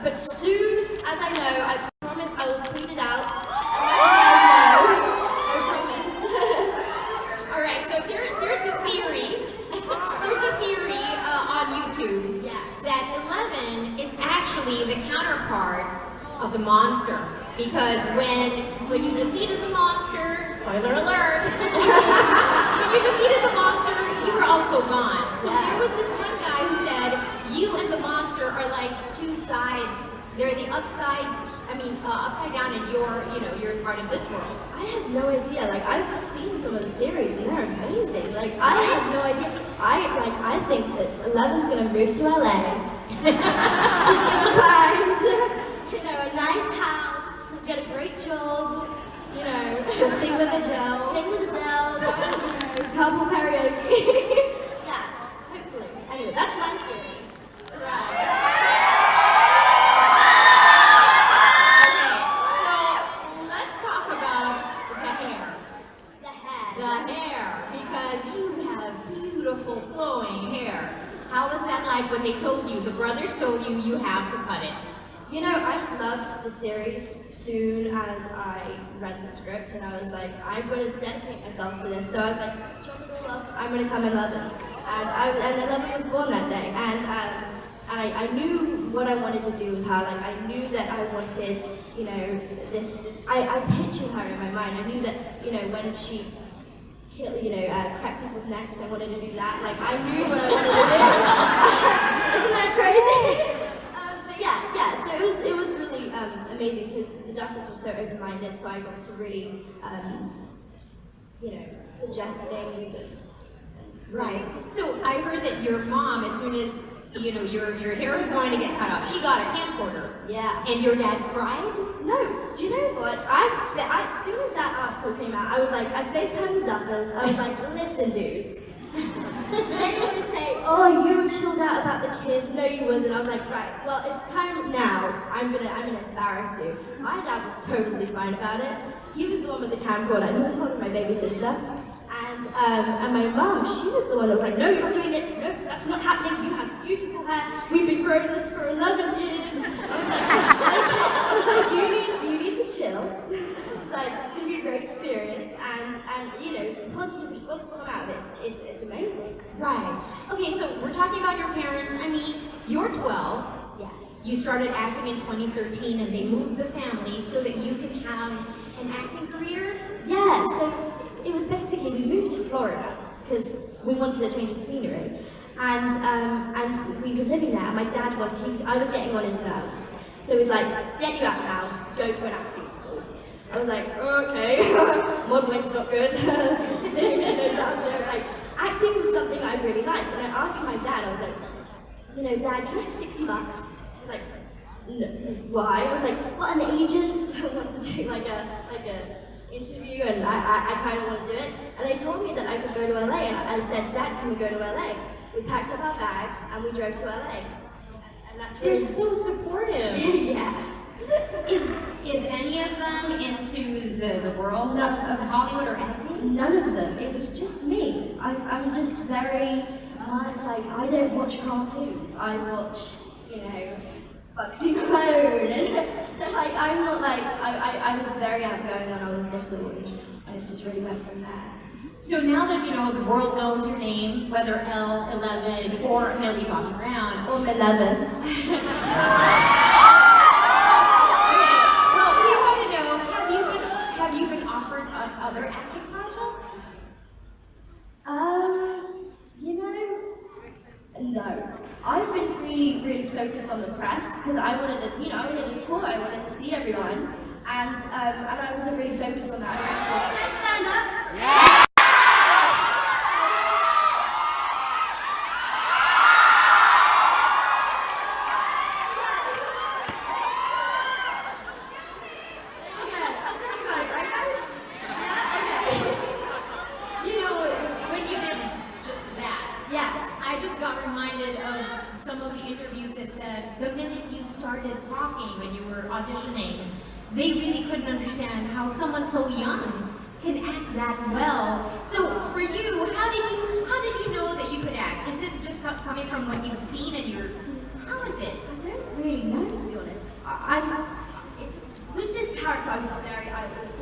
But soon as I know, I promise I will tweet it out and let you guys know. I promise. Alright, so there's a theory. There's a theory on YouTube that 11 is actually the counterpart of the monster. Because when you defeated the monster, spoiler alert, when you defeated the monster, you were also gone. So there was this one guy who said, you and the monster are like two sides. They're the upside down, and you're part of this world. I have no idea. Like, I've seen some of the theories, and they're amazing. Like, I have no idea. I think that 11's gonna move to LA. She's gonna find, a nice house, get a great job. She'll sing with Adele. Sing with Adele. Couple karaoke. Yeah, hopefully. Anyway, that's my theory. Right. Flowing hair. How was that like when they told you, the brothers told you, you have to cut it? I loved the series as soon as I read the script, and I was like, I'm going to dedicate myself to this. So I was like, chop it all off, I'm going to come 11. And 11 was born that day. And I knew what I wanted to do with her. Like, I knew that I wanted, I pictured her in my mind. I knew that, when she crack people's necks, I wanted to do that. Like, I knew what I wanted to do. Isn't that crazy? But yeah, so it was really amazing because the Duffers were so open-minded, so I got to really, suggest things. Right. So I heard that your mom, as soon as, your hair was going to get cut off, she got a camcorder. Yeah. And your dad cried? No. Do you know what? As soon as that article came out, I was like, I FaceTimed the Duffers. I was like, listen, dudes. They always say, oh, you were chilled out about the kids. No, you wasn't. I was like, right, well, it's time now. I'm gonna embarrass you. My dad was totally fine about it. He was the one with the camcorder, and he was holding my baby sister. And my mum, she was the one that was like, no, you're not doing it. No, that's not happening. You have beautiful hair. We've been growing this for 11 years. I was like, you need to chill. It's like, it's going to be a great experience. And the positive response to come out of it, it's amazing. Right. Okay, so we're talking about your parents. I mean, you're 12. Yes. You started acting in 2013, and they moved the family so that you can have an acting career? Yeah, so it was basically, we moved to Florida because we wanted a change of scenery, and we was living there. And my dad I was getting on his nerves, so he's like, "Get you out of the house, go to an acting school." I was like, "Okay, modeling's not good." Singing, dancing. I was like, acting was something I really liked, and I asked my dad. I was like, "Dad, can I have $60?" He was like, "No, why?" I was like, "Well, an agent wants to do like a interview, and I kind of want to do it." And they told me that I could go to LA, and I said, "Dad, can we go to LA?" We packed up our bags and we drove to LA. And that's really... They're so supportive. Yeah. Is any of them into the world of Hollywood or acting? None of them. It was just me. I'm just very, I don't watch cartoons. I watch, Bugsy Malone, and so I'm not I was very outgoing when I was little, and it just really went from there. So now that the world knows your name, whether L11 or Millie Bobby Brown or 11. Well, we want to know, have you been offered other acting projects? No. I've been really, really focused on the press because I wanted a tour. I wanted to see everyone, and I wasn't really focused on that. Can I stand up? Yeah. The minute you started talking when you were auditioning, they really couldn't understand how someone so young can act that well. So for you, how did you know that you could act? Is it just coming from what you've seen and how is it? I don't really know, to be honest. with this character, I was all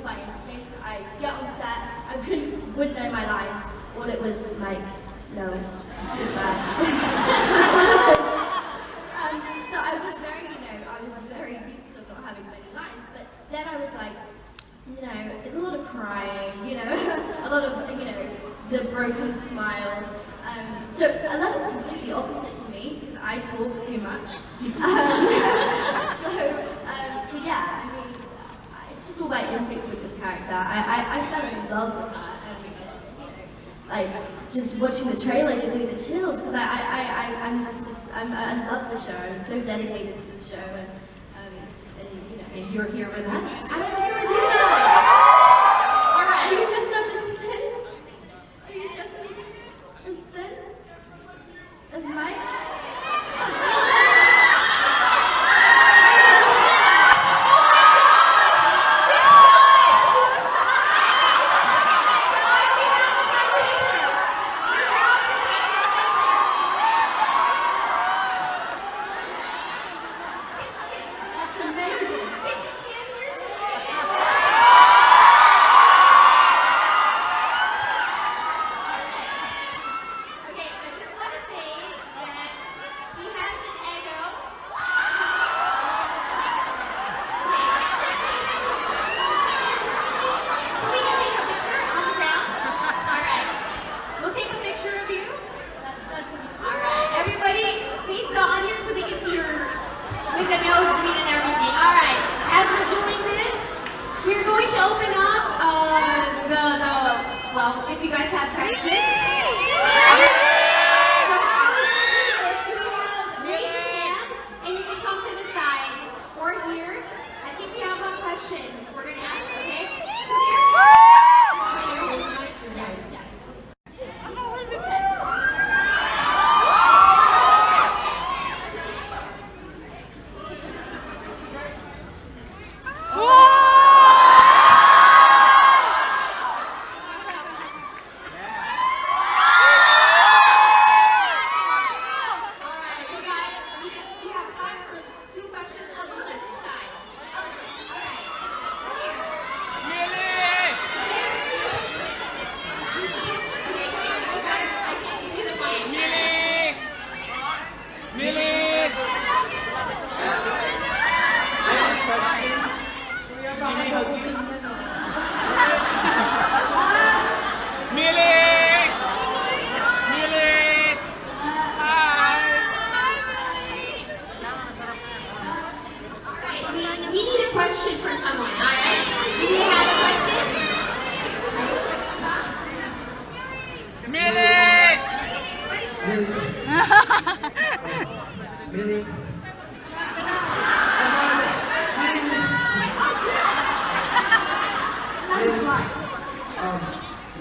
by instinct. I get on set, I wouldn't know my lines. All it was like, no, goodbye. So I was very used to not having many lines, but then I was like, it's a lot of crying, a lot of, the broken smile. So 11's completely opposite to me, because I talk too much. So yeah, I mean, it's just all about instinct with this character. I fell in love with her, and just watching the trailer gives me the chills, because I love the show. I'm so dedicated to the show, And you're here with us. I am here with you guys. All right. Are you dressed up as Finn? Are you dressed up as Finn? As Mike? If you guys have questions. So how we're going to do this, raise your hand, and you can come to the side, or here. I think we have one question we're going to ask, okay? Come here. Millie.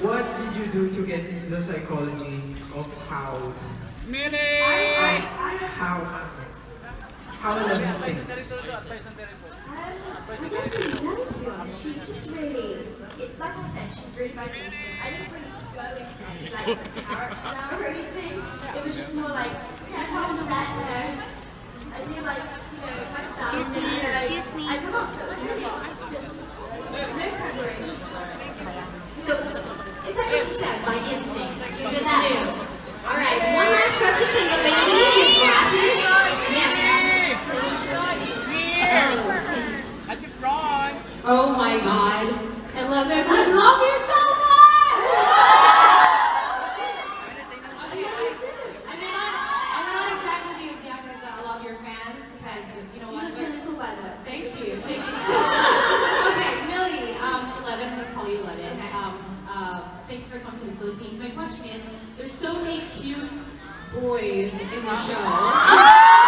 What did you do to get into the psychology of how Eleven thinks? I don't really know, to be honest. She's just really, it's like I said, she's really by instinct. I didn't really go into like the character or anything. It was just more like, I come on set, I do like, my stuff. Excuse me. I come off, so it's really just no preparation. So, it's like what you said, by instinct. You just knew. Alright, one last question from the lady with glasses. Yes. At the front. Oh my god. I love it. I love you so much! Okay, I'm not exactly as young as a lot of your fans, because you know what? You look really cool, by the way. Thank you. Thank you so much. Okay, Millie, 11, I'm gonna call you 11. Thank you for coming to the Philippines. My question is, there's so many cute boys in the show.